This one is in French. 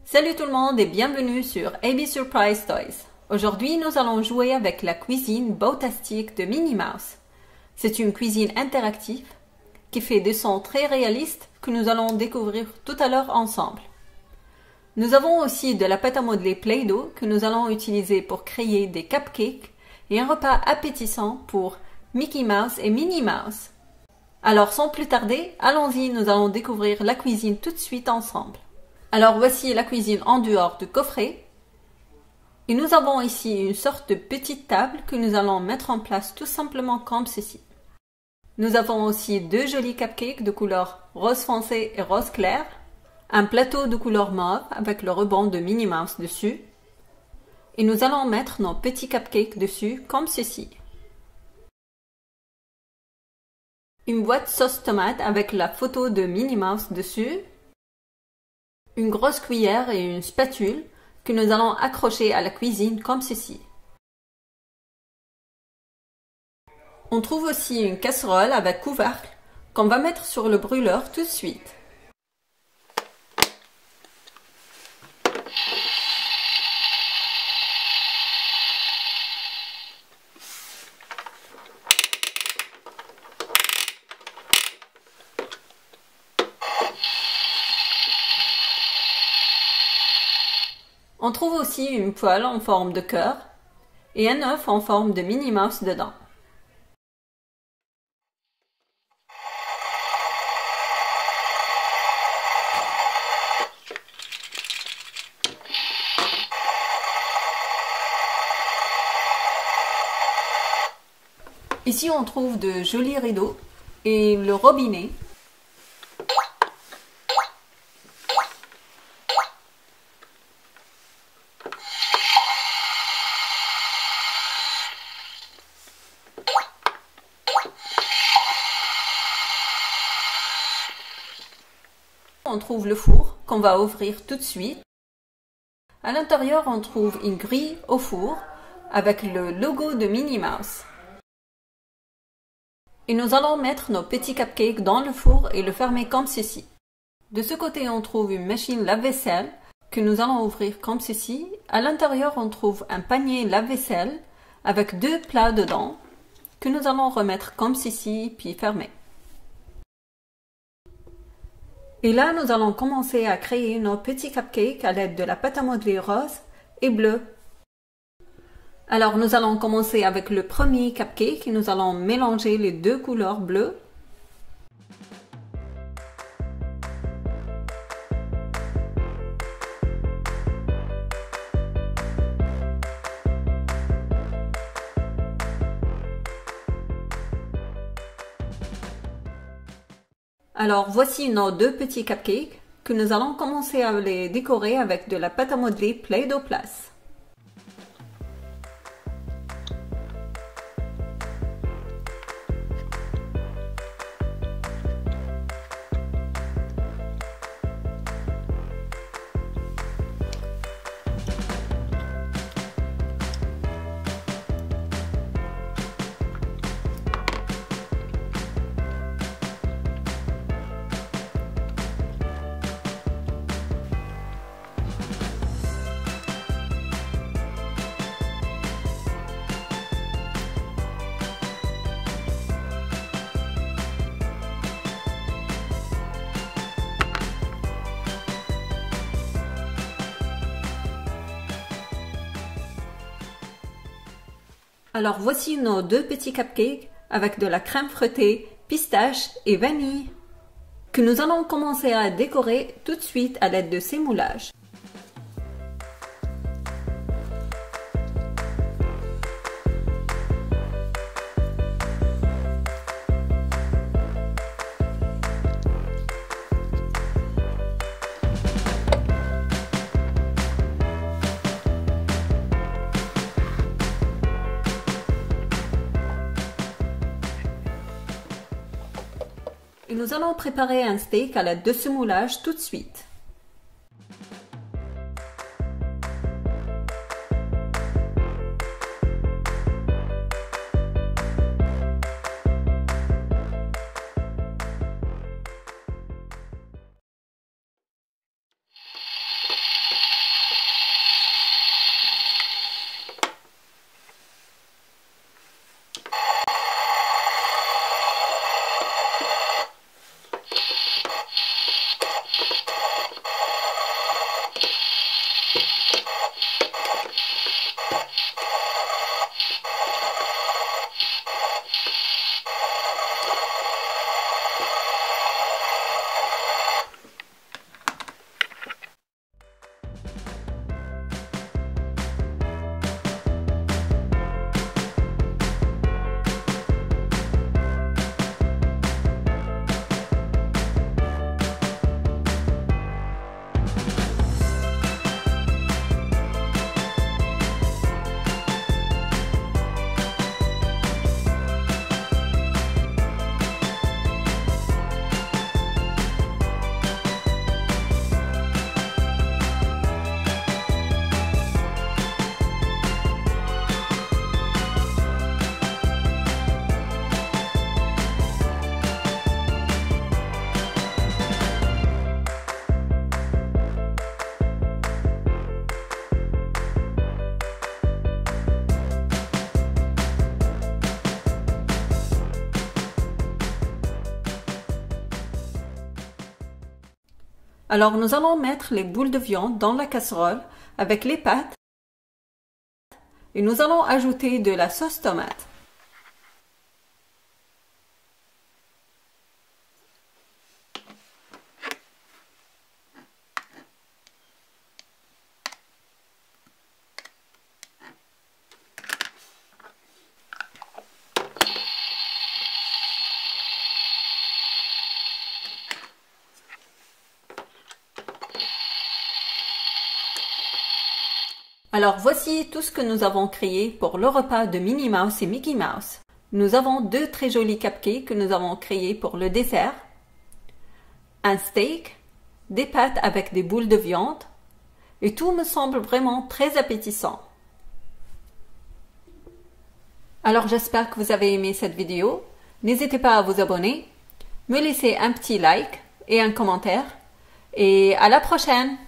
Salut tout le monde et bienvenue sur AB Surprise Toys. Aujourd'hui, nous allons jouer avec la cuisine Bowtastic de Minnie Mouse. C'est une cuisine interactive qui fait des sons très réalistes que nous allons découvrir tout à l'heure ensemble. Nous avons aussi de la pâte à modeler Play-Doh que nous allons utiliser pour créer des cupcakes et un repas appétissant pour Mickey Mouse et Minnie Mouse. Alors sans plus tarder, allons-y, nous allons découvrir la cuisine tout de suite ensemble. Alors voici la cuisine en dehors du coffret. Et nous avons ici une sorte de petite table que nous allons mettre en place tout simplement comme ceci. Nous avons aussi deux jolis cupcakes de couleur rose foncé et rose clair. Un plateau de couleur mauve avec le ruban de Minnie Mouse dessus. Et nous allons mettre nos petits cupcakes dessus comme ceci. Une boîte sauce tomate avec la photo de Minnie Mouse dessus. Une grosse cuillère et une spatule que nous allons accrocher à la cuisine comme ceci. On trouve aussi une casserole avec couvercle qu'on va mettre sur le brûleur tout de suite. On trouve aussi une poêle en forme de cœur et un œuf en forme de Minnie Mouse dedans. Ici on trouve de jolis rideaux et le robinet. On trouve le four qu'on va ouvrir tout de suite. À l'intérieur, on trouve une grille au four avec le logo de Minnie Mouse. Et nous allons mettre nos petits cupcakes dans le four et le fermer comme ceci. De ce côté, on trouve une machine lave-vaisselle que nous allons ouvrir comme ceci. À l'intérieur, on trouve un panier lave-vaisselle avec deux plats dedans que nous allons remettre comme ceci puis fermer. Et là, nous allons commencer à créer nos petits cupcakes à l'aide de la pâte à modeler rose et bleue. Alors, nous allons commencer avec le premier cupcake et nous allons mélanger les deux couleurs bleues. Alors voici nos deux petits cupcakes que nous allons commencer à les décorer avec de la pâte à modeler Play-Doh Place. Alors voici nos deux petits cupcakes avec de la crème fouettée, pistache et vanille que nous allons commencer à décorer tout de suite à l'aide de ces moulages. Et nous allons préparer un steak à l'aide de ce moulage tout de suite. Alors nous allons mettre les boules de viande dans la casserole avec les pâtes et nous allons ajouter de la sauce tomate. Alors voici tout ce que nous avons créé pour le repas de Minnie Mouse et Mickey Mouse. Nous avons 2 très jolis cupcakes que nous avons créés pour le dessert, un steak, des pâtes avec des boules de viande, et tout me semble vraiment très appétissant. Alors j'espère que vous avez aimé cette vidéo. N'hésitez pas à vous abonner, me laisser un petit like et un commentaire, et à la prochaine!